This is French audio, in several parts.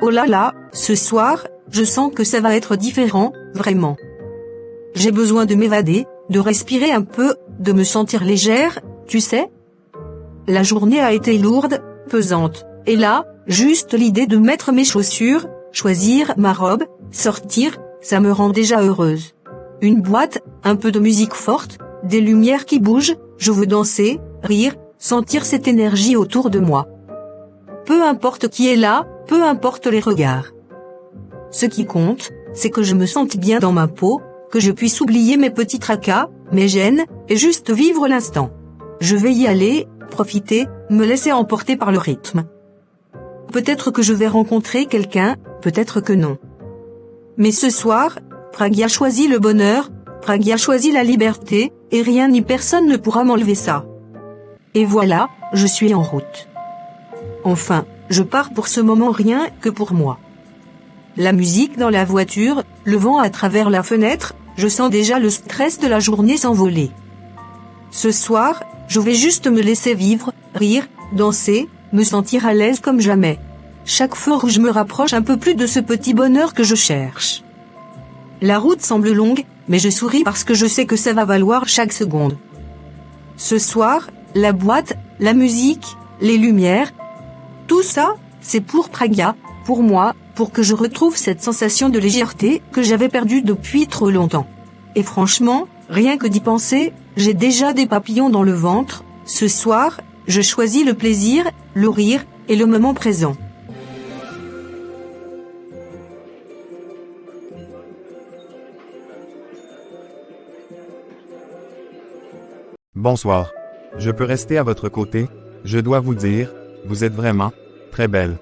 Oh là là, ce soir, je sens que ça va être différent, vraiment. J'ai besoin de m'évader, de respirer un peu, de me sentir légère, tu sais. La journée a été lourde, pesante, et là, juste l'idée de mettre mes chaussures, choisir ma robe, sortir, ça me rend déjà heureuse. Une boîte, un peu de musique forte, des lumières qui bougent, je veux danser, rire, sentir cette énergie autour de moi. Peu importe qui est là, peu importe les regards. Ce qui compte, c'est que je me sente bien dans ma peau, que je puisse oublier mes petits tracas, mes gênes, et juste vivre l'instant. Je vais y aller, profiter, me laisser emporter par le rythme. Peut-être que je vais rencontrer quelqu'un, peut-être que non. Mais ce soir, Pragya choisit le bonheur, Pragya choisit la liberté, et rien ni personne ne pourra m'enlever ça. Et voilà, je suis en route. Enfin, je pars pour ce moment rien que pour moi. La musique dans la voiture, le vent à travers la fenêtre, je sens déjà le stress de la journée s'envoler. Ce soir, je vais juste me laisser vivre, rire, danser, me sentir à l'aise comme jamais. Chaque fois où je me rapproche un peu plus de ce petit bonheur que je cherche. La route semble longue, mais je souris parce que je sais que ça va valoir chaque seconde. Ce soir, la boîte, la musique, les lumières, tout ça, c'est pour Pragya, pour moi, pour que je retrouve cette sensation de légèreté que j'avais perdue depuis trop longtemps. Et franchement, rien que d'y penser, j'ai déjà des papillons dans le ventre. Ce soir, je choisis le plaisir, le rire, et le moment présent. Bonsoir. Je peux rester à votre côté? Je dois vous dire, vous êtes vraiment très belle.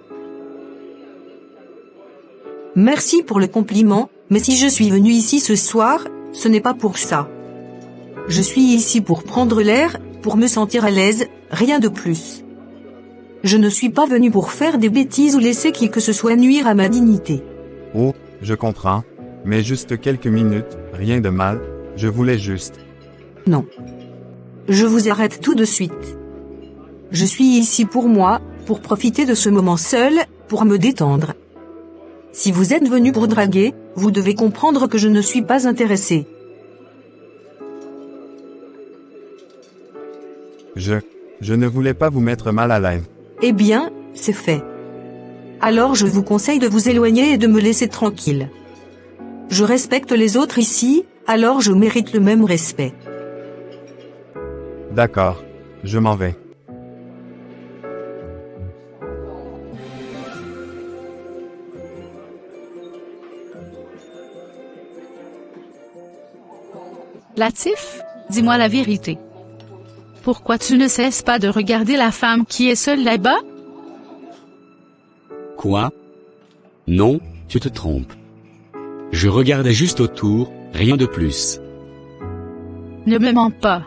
Merci pour le compliment, mais si je suis venue ici ce soir, ce n'est pas pour ça. Je suis ici pour prendre l'air, pour me sentir à l'aise, rien de plus. Je ne suis pas venue pour faire des bêtises ou laisser qui que ce soit nuire à ma dignité. Oh, je comprends. Mais juste quelques minutes, rien de mal, je voulais juste. Non. Je vous arrête tout de suite. Je suis ici pour moi, pour profiter de ce moment seul, pour me détendre. Si vous êtes venu pour draguer, vous devez comprendre que je ne suis pas intéressé. Je ne voulais pas vous mettre mal à l'aise. Eh bien, c'est fait. Alors je vous conseille de vous éloigner et de me laisser tranquille. Je respecte les autres ici, alors je mérite le même respect. D'accord. Je m'en vais. Latif, dis-moi la vérité. Pourquoi tu ne cesses pas de regarder la femme qui est seule là-bas? Quoi? Non, tu te trompes. Je regardais juste autour, rien de plus. Ne me mens pas.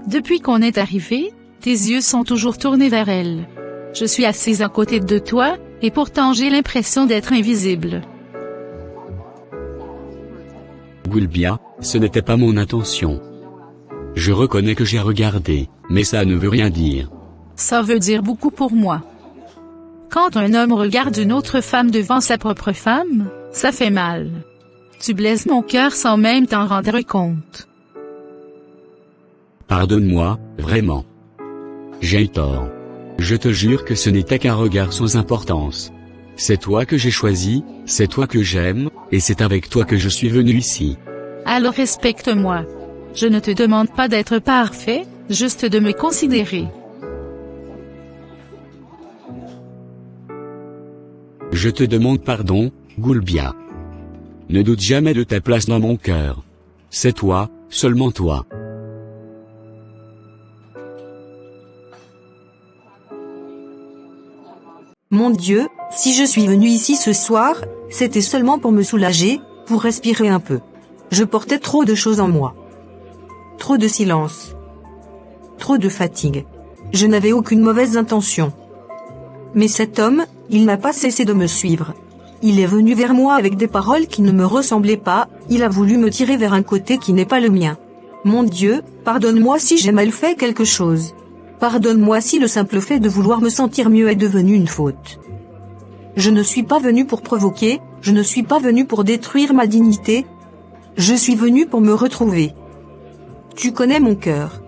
Depuis qu'on est arrivé, tes yeux sont toujours tournés vers elle. Je suis assise à côté de toi, et pourtant j'ai l'impression d'être invisible. Gulbia, ce n'était pas mon intention. Je reconnais que j'ai regardé, mais ça ne veut rien dire. Ça veut dire beaucoup pour moi. Quand un homme regarde une autre femme devant sa propre femme, ça fait mal. Tu blesses mon cœur sans même t'en rendre compte. Pardonne-moi, vraiment. J'ai eu tort. Je te jure que ce n'était qu'un regard sans importance. C'est toi que j'ai choisi, c'est toi que j'aime, et c'est avec toi que je suis venu ici. Alors respecte-moi. Je ne te demande pas d'être parfait, juste de me considérer. Je te demande pardon, Gulbia. Ne doute jamais de ta place dans mon cœur. C'est toi, seulement toi. Mon Dieu, si je suis venue ici ce soir, c'était seulement pour me soulager, pour respirer un peu. Je portais trop de choses en moi. Trop de silence. Trop de fatigue. Je n'avais aucune mauvaise intention. Mais cet homme, il n'a pas cessé de me suivre. Il est venu vers moi avec des paroles qui ne me ressemblaient pas, il a voulu me tirer vers un côté qui n'est pas le mien. Mon Dieu, pardonne-moi si j'ai mal fait quelque chose. Pardonne-moi si le simple fait de vouloir me sentir mieux est devenu une faute. Je ne suis pas venu pour provoquer, je ne suis pas venu pour détruire ma dignité. Je suis venu pour me retrouver. Tu connais mon cœur.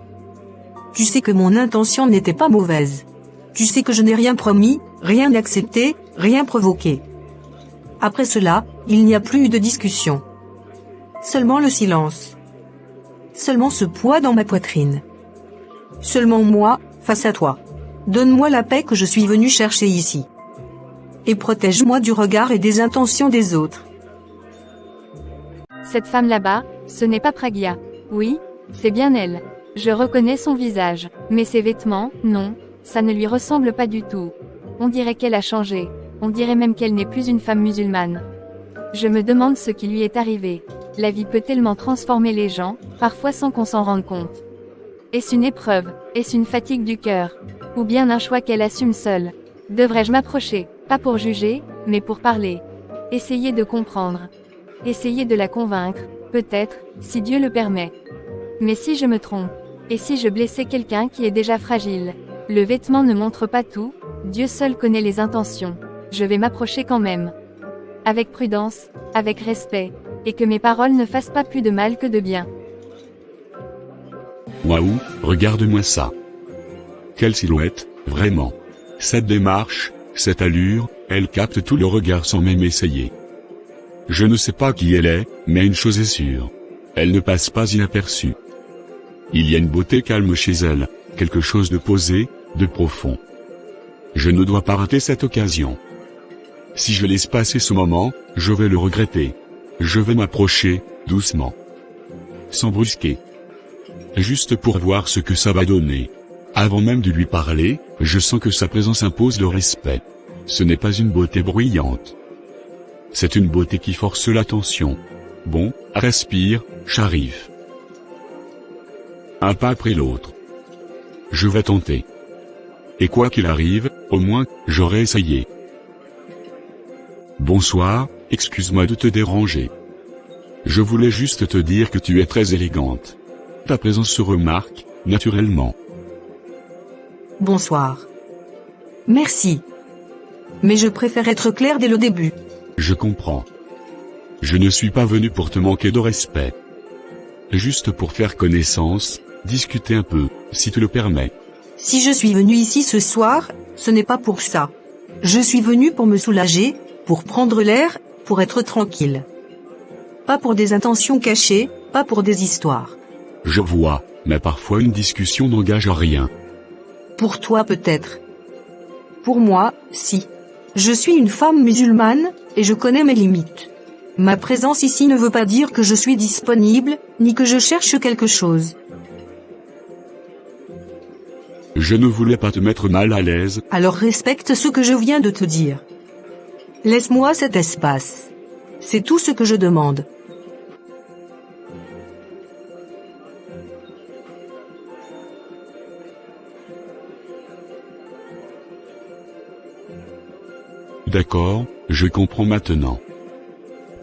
Tu sais que mon intention n'était pas mauvaise. Tu sais que je n'ai rien promis, rien accepté, rien provoqué. Après cela, il n'y a plus eu de discussion. Seulement le silence. Seulement ce poids dans ma poitrine. Seulement moi, face à toi. Donne-moi la paix que je suis venu chercher ici. Et protège-moi du regard et des intentions des autres. Cette femme là-bas, ce n'est pas Pragya. Oui, c'est bien elle. Je reconnais son visage. Mais ses vêtements, non, ça ne lui ressemble pas du tout. On dirait qu'elle a changé. On dirait même qu'elle n'est plus une femme musulmane. Je me demande ce qui lui est arrivé. La vie peut tellement transformer les gens, parfois sans qu'on s'en rende compte. Est-ce une épreuve? Est-ce une fatigue du cœur? Ou bien un choix qu'elle assume seule? Devrais-je m'approcher, pas pour juger, mais pour parler? Essayer de comprendre. Essayer de la convaincre, peut-être, si Dieu le permet. Mais si je me trompe? Et si je blessais quelqu'un qui est déjà fragile? Le vêtement ne montre pas tout, Dieu seul connaît les intentions. Je vais m'approcher quand même. Avec prudence, avec respect, et que mes paroles ne fassent pas plus de mal que de bien. Waouh, regarde-moi ça. Quelle silhouette, vraiment. Cette démarche, cette allure, elle capte tout le regard sans même essayer. Je ne sais pas qui elle est, mais une chose est sûre. Elle ne passe pas inaperçue. Il y a une beauté calme chez elle, quelque chose de posé, de profond. Je ne dois pas rater cette occasion. Si je laisse passer ce moment, je vais le regretter. Je vais m'approcher, doucement. Sans brusquer. Juste pour voir ce que ça va donner. Avant même de lui parler, je sens que sa présence impose le respect. Ce n'est pas une beauté bruyante. C'est une beauté qui force l'attention. Bon, respire, j'arrive. Un pas après l'autre. Je vais tenter. Et quoi qu'il arrive, au moins, j'aurai essayé. Bonsoir, excuse-moi de te déranger. Je voulais juste te dire que tu es très élégante. Ta présence se remarque, naturellement. Bonsoir. Merci. Mais je préfère être clair dès le début. Je comprends. Je ne suis pas venu pour te manquer de respect. Juste pour faire connaissance, discuter un peu, si tu le permets. Si je suis venu ici ce soir, ce n'est pas pour ça. Je suis venu pour me soulager, pour prendre l'air, pour être tranquille. Pas pour des intentions cachées, pas pour des histoires. Je vois, mais parfois une discussion n'engage à rien. Pour toi peut-être. Pour moi, si. Je suis une femme musulmane, et je connais mes limites. Ma présence ici ne veut pas dire que je suis disponible, ni que je cherche quelque chose. Je ne voulais pas te mettre mal à l'aise. Alors respecte ce que je viens de te dire. Laisse-moi cet espace. C'est tout ce que je demande. D'accord, je comprends maintenant.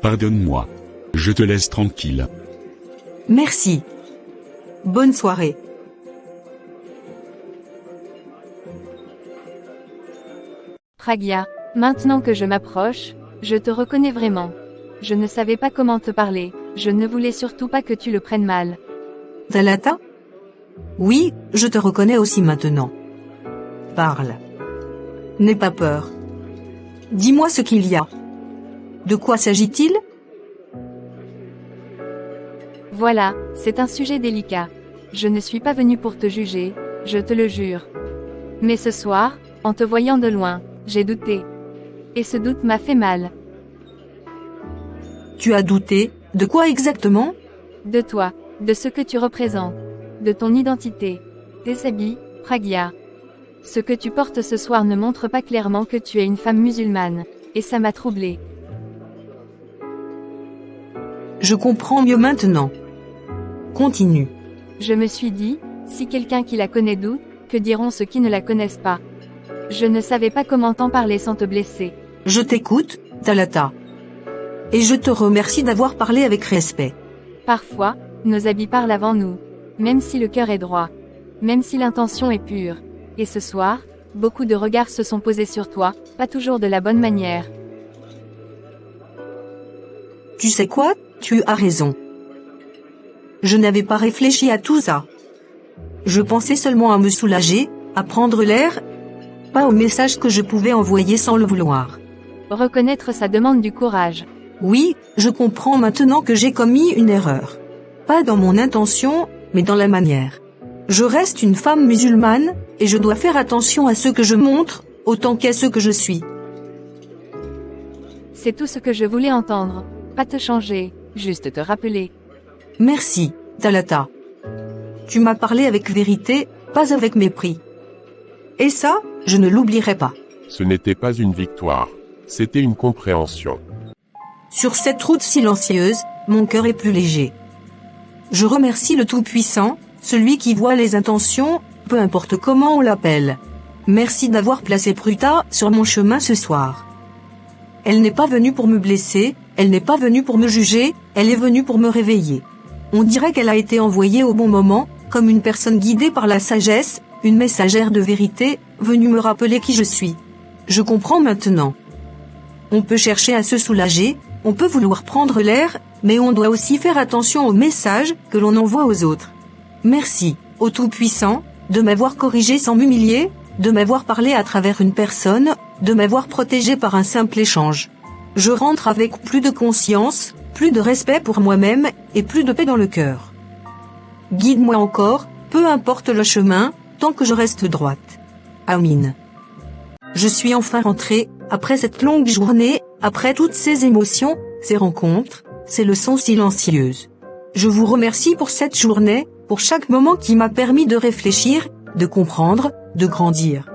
Pardonne-moi. Je te laisse tranquille. Merci. Bonne soirée. Pragya, maintenant que je m'approche, je te reconnais vraiment. Je ne savais pas comment te parler, je ne voulais surtout pas que tu le prennes mal. Talata? Oui, je te reconnais aussi maintenant. Parle. N'aie pas peur. Dis-moi ce qu'il y a. De quoi s'agit-il? Voilà, c'est un sujet délicat. Je ne suis pas venu pour te juger, je te le jure. Mais ce soir, en te voyant de loin, j'ai douté. Et ce doute m'a fait mal. Tu as douté, de quoi exactement? De toi, de ce que tu représentes, de ton identité, tes habits, Pragya. Ce que tu portes ce soir ne montre pas clairement que tu es une femme musulmane, et ça m'a troublée. Je comprends mieux maintenant. Continue. Je me suis dit, si quelqu'un qui la connaît doute, que diront ceux qui ne la connaissent pas? Je ne savais pas comment t'en parler sans te blesser. Je t'écoute, Talata. Et je te remercie d'avoir parlé avec respect. Parfois, nos habits parlent avant nous. Même si le cœur est droit. Même si l'intention est pure. Et ce soir, Beaucoup de regards se sont posés sur toi, pas toujours de la bonne manière. Tu sais quoi, tu as raison. Je n'avais pas réfléchi à tout ça. Je pensais seulement à me soulager, à prendre l'air, pas au message que je pouvais envoyer sans le vouloir. Reconnaître ça demande du courage. Oui, je comprends maintenant que j'ai commis une erreur. Pas dans mon intention, mais dans la manière. Je reste une femme musulmane, et je dois faire attention à ce que je montre, autant qu'à ce que je suis. C'est tout ce que je voulais entendre. Pas te changer, juste te rappeler. Merci, Talata. Tu m'as parlé avec vérité, pas avec mépris. Et ça, je ne l'oublierai pas. Ce n'était pas une victoire. C'était une compréhension. Sur cette route silencieuse, mon cœur est plus léger. Je remercie le Tout-Puissant, celui qui voit les intentions, peu importe comment on l'appelle. Merci d'avoir placé Pruta sur mon chemin ce soir. Elle n'est pas venue pour me blesser, elle n'est pas venue pour me juger, elle est venue pour me réveiller. On dirait qu'elle a été envoyée au bon moment, comme une personne guidée par la sagesse, une messagère de vérité, venue me rappeler qui je suis. Je comprends maintenant. On peut chercher à se soulager, on peut vouloir prendre l'air, mais on doit aussi faire attention aux messages que l'on envoie aux autres. Merci, au Tout-Puissant, de m'avoir corrigé sans m'humilier, de m'avoir parlé à travers une personne, de m'avoir protégé par un simple échange. Je rentre avec plus de conscience, plus de respect pour moi-même, et plus de paix dans le cœur. Guide-moi encore, peu importe le chemin, tant que je reste droite. Amin. Je suis enfin rentrée, après cette longue journée, après toutes ces émotions, ces rencontres, ces leçons silencieuses. Je vous remercie pour cette journée, pour chaque moment qui m'a permis de réfléchir, de comprendre, de grandir.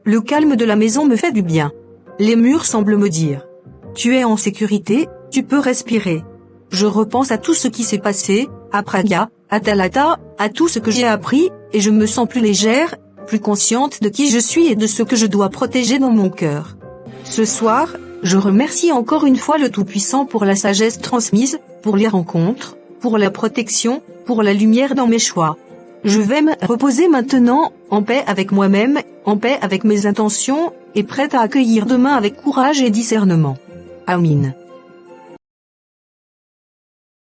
Le calme de la maison me fait du bien. Les murs semblent me dire: tu es en sécurité, tu peux respirer. Je repense à tout ce qui s'est passé, à Pragya, à Talata, à tout ce que j'ai appris, et je me sens plus légère, plus consciente de qui je suis et de ce que je dois protéger dans mon cœur. Ce soir, je remercie encore une fois le Tout-Puissant pour la sagesse transmise, pour les rencontres, pour la protection, pour la lumière dans mes choix. Je vais me reposer maintenant, en paix avec moi-même, en paix avec mes intentions, et prête à accueillir demain avec courage et discernement. Amin.